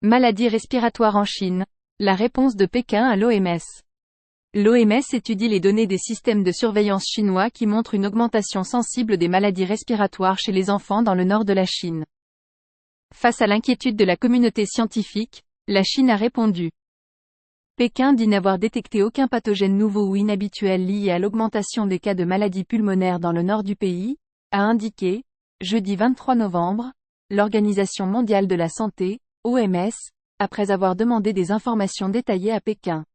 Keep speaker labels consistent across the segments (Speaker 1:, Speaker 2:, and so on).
Speaker 1: Maladies respiratoires en Chine. La réponse de Pékin à l'OMS. L'OMS étudie les données des systèmes de surveillance chinois qui montrent une augmentation sensible des maladies respiratoires chez les enfants dans le nord de la Chine. Face à l'inquiétude de la communauté scientifique, la Chine a répondu. Pékin dit n'avoir détecté aucun pathogène nouveau ou inhabituel lié à l'augmentation des cas de maladies pulmonaires dans le nord du pays, a indiqué, jeudi 23 novembre, l'Organisation mondiale de la santé, OMS, après avoir demandé des informations détaillées à Pékin.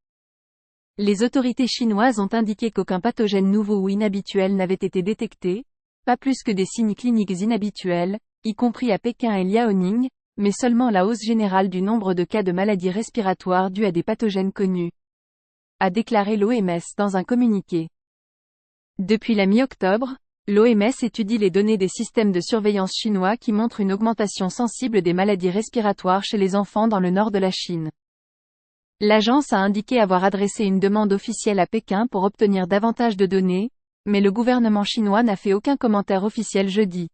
Speaker 1: Les autorités chinoises ont indiqué qu'aucun pathogène nouveau ou inhabituel n'avait été détecté, pas plus que des signes cliniques inhabituels, y compris à Pékin et Liaoning, mais seulement la hausse générale du nombre de cas de maladies respiratoires dues à des pathogènes connus, a déclaré l'OMS dans un communiqué. Depuis la mi-octobre, l'OMS étudie les données des systèmes de surveillance chinois qui montrent une augmentation sensible des maladies respiratoires chez les enfants dans le nord de la Chine. L'agence a indiqué avoir adressé une demande officielle à Pékin pour obtenir davantage de données, mais le gouvernement chinois n'a fait aucun commentaire officiel jeudi.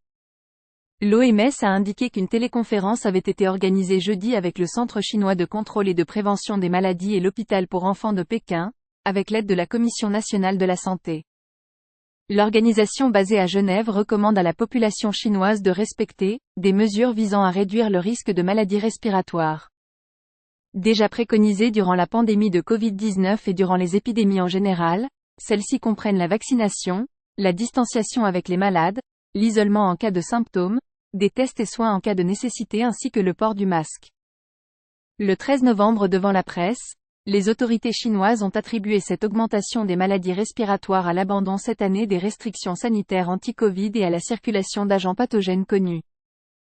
Speaker 1: L'OMS a indiqué qu'une téléconférence avait été organisée jeudi avec le Centre chinois de contrôle et de prévention des maladies et l'hôpital pour enfants de Pékin, avec l'aide de la Commission nationale de la santé. L'organisation basée à Genève recommande à la population chinoise de respecter des mesures visant à réduire le risque de maladies respiratoires. Déjà préconisées durant la pandémie de Covid-19 et durant les épidémies en général, celles-ci comprennent la vaccination, la distanciation avec les malades, l'isolement en cas de symptômes, des tests et soins en cas de nécessité ainsi que le port du masque. Le 13 novembre devant la presse, les autorités chinoises ont attribué cette augmentation des maladies respiratoires à l'abandon cette année des restrictions sanitaires anti-Covid et à la circulation d'agents pathogènes connus.